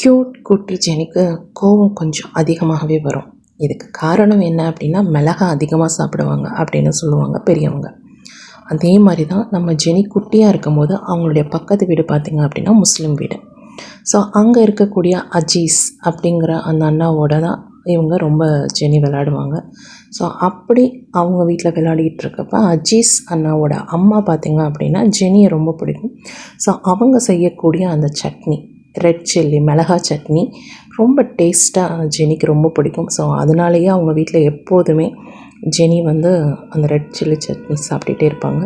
Cute குட்டி ஜெனிக்கு கோவம் கொஞ்சம் அதிகமாகவே வரும். இதுக்கு காரணம் என்ன அப்படின்னா, மிளகா அதிகமாக சாப்பிடுவாங்க அப்படின்னு சொல்லுவாங்க பெரியவங்க. அதே மாதிரி தான் நம்ம ஜெனி குட்டியாக இருக்கும்போது அவங்களுடைய பக்கத்து வீடு பார்த்திங்க அப்படின்னா முஸ்லீம் வீடு. ஸோ அங்கே இருக்கக்கூடிய அஜீஸ் அப்படிங்கிற அந்த அண்ணாவோட தான் இவங்க ரொம்ப ஜெனி விளையாடுவாங்க. ஸோ அப்படி அவங்க வீட்டில் விளையாடிக்கிட்டு இருக்கப்போ அஜீஸ் அண்ணாவோட அம்மா பார்த்திங்க அப்படின்னா ஜெனியை ரொம்ப பிடிக்கும். ஸோ அவங்க செய்யக்கூடிய அந்த சட்னி, ரெட் சில்லி மிளகா சட்னி ரொம்ப டேஸ்ட்டாக ஜெனிக்கு ரொம்ப பிடிக்கும். ஸோ அதனாலேயே அவங்க வீட்டில் எப்போதுமே ஜெனி வந்து அந்த ரெட் சில்லி சட்னி சாப்பிட்டுட்டே இருப்பாங்க.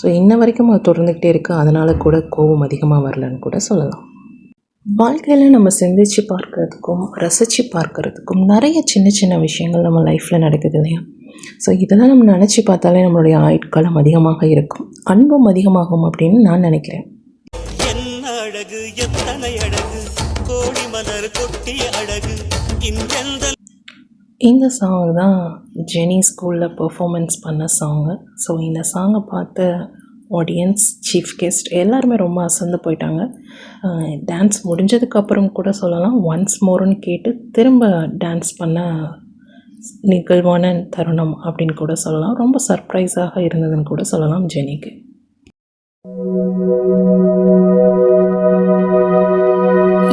ஸோ இன்ன வரைக்கும் அது தொடர்ந்துக்கிட்டே இருக்குது. அதனால் கூட கோபம் அதிகமாக வரலன்னு கூட சொல்லலாம். வாழ்க்கையில் நம்ம சிந்திச்சு பார்க்குறதுக்கும் ரசித்து பார்க்குறதுக்கும் நிறைய சின்ன சின்ன விஷயங்கள் நம்ம லைஃப்பில் நடக்குது இல்லையா? ஸோ இதெல்லாம் நம்ம நினச்சி பார்த்தாலே நம்மளுடைய ஆயுட்காலம் அதிகமாக இருக்கும், அன்பும் அதிகமாகும் அப்படின்னு நான் நினைக்கிறேன். இந்த சாங் தான் ஜெனி ஸ்கூலில் பெர்ஃபார்மன்ஸ் பண்ண சாங்கு. ஸோ இந்த சாங்கை பார்த்த ஆடியன்ஸ், சீஃப் கெஸ்ட் எல்லாருமே ரொம்ப அசந்து போயிட்டாங்க. டான்ஸ் முடிஞ்சதுக்கப்புறம் கூட சொல்லலாம், ஒன்ஸ் மோர்னு கேட்டு திரும்ப டான்ஸ் பண்ண நிகழ்வான தருணம் அப்படின்னு கூட சொல்லலாம். ரொம்ப சர்ப்ரைஸாக இருந்ததுன்னு கூட சொல்லலாம் ஜெனிக்கு.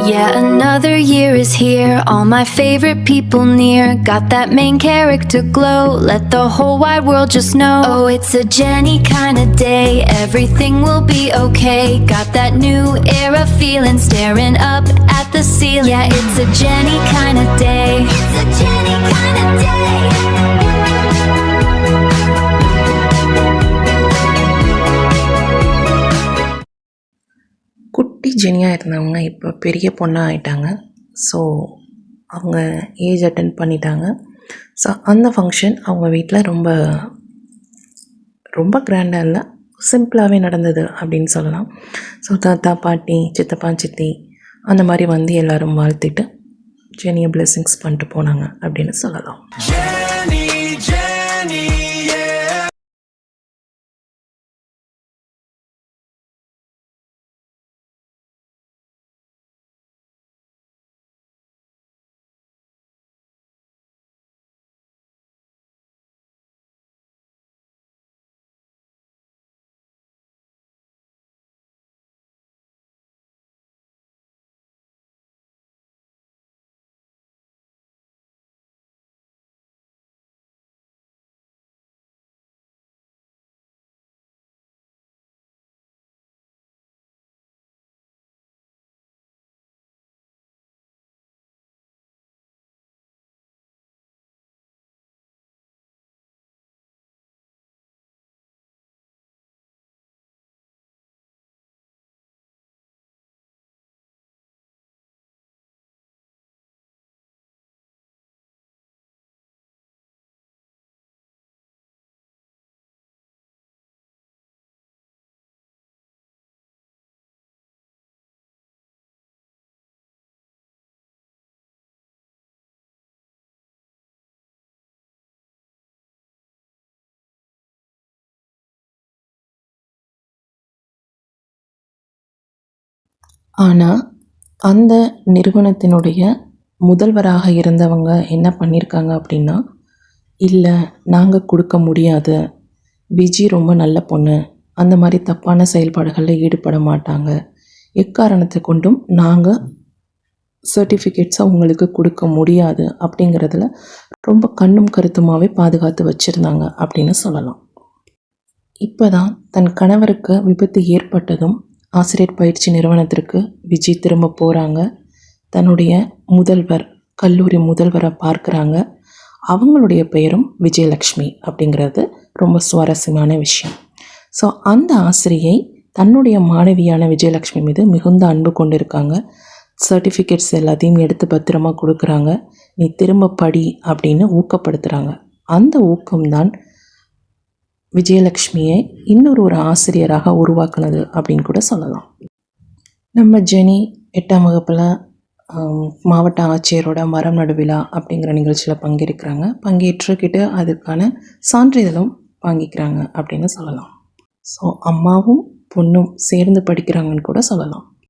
Yeah, another year is here, all my favorite people near. Got that main character glow, let the whole wide world just know. Oh, it's a Jenny kind of day, everything will be okay. Got that new era feeling, staring up at the ceiling. Yeah, it's a Jenny kind of day. It's a Jenny kind of day. ஜெனியாக இருந்தவங்க இப்போ பெரிய பொண்ணாக ஆகிட்டாங்க. So அவங்க age attend பண்ணிட்டாங்க. So அந்த function அவங்க வீட்டில் ரொம்ப ரொம்ப கிராண்டாக இல்லை, சிம்பிளாகவே நடந்தது அப்படின்னு சொல்லலாம். ஸோ தாத்தா பாட்டி சித்தப்பா சித்தி அந்த மாதிரி வந்து எல்லோரும் வாழ்த்திட்டு ஜெனியை பிளெஸிங்ஸ் பண்ணிட்டு போனாங்க அப்படின்னு சொல்லலாம். ஆனால் அந்த நிறுவனத்தினுடைய முதல்வராக இருந்தவங்க என்ன பண்ணியிருக்காங்க அப்படின்னா, இல்லை நாங்கள் கொடுக்க முடியாது, விஜி ரொம்ப நல்ல பொண்ணு, அந்த மாதிரி தப்பான செயல்பாடுகளில் ஈடுபட மாட்டாங்க, எக்காரணத்தை கொண்டும் நாங்கள் சர்டிஃபிகேட்ஸை உங்களுக்கு கொடுக்க முடியாது அப்படிங்கிறதுல ரொம்ப கண்ணும் கருத்துமாகவே பாதுகாத்து வச்சுருந்தாங்க அப்படின்னு சொல்லலாம். இப்போ தான் தன் கணவருக்கு விபத்து ஏற்பட்டதும் ஆசிரியர் பயிற்சி நிறுவனத்திற்கு விஜி திரும்ப போகிறாங்க. தன்னுடைய முதல்வர், கல்லூரி முதல்வரை பார்க்குறாங்க. அவங்களுடைய பெயரும் விஜயலக்ஷ்மி அப்படிங்கிறது ரொம்ப சுவாரஸ்யமான விஷயம். ஸோ அந்த ஆசிரியை தன்னுடைய மாணவியான விஜயலக்ஷ்மி மீது மிகுந்த அன்பு கொண்டு இருக்காங்க. சர்டிஃபிகேட்ஸ் எல்லாத்தையும் எடுத்து பத்திரமா கொடுக்குறாங்க. நீ திரும்ப படி அப்படின்னு ஊக்கப்படுத்துகிறாங்க. அந்த ஊக்கம்தான் விஜயலக்ஷ்மியை இன்னொரு ஆசிரியராக உருவாக்குனது அப்படின்னு கூட சொல்லலாம். நம்ம ஜெனி 8ஆம் வகுப்பில் மாவட்ட ஆட்சியரோட மரம் நடு விழா அப்படிங்கிற நிகழ்ச்சியில் பங்கேற்றுக்கிட்டு அதுக்கான சான்றிதழும் வாங்கிக்கிறாங்க அப்படின்னு சொல்லலாம். ஸோ அம்மாவும் பொண்ணும் சேர்ந்து படிக்கிறாங்கன்னு கூட சொல்லலாம்.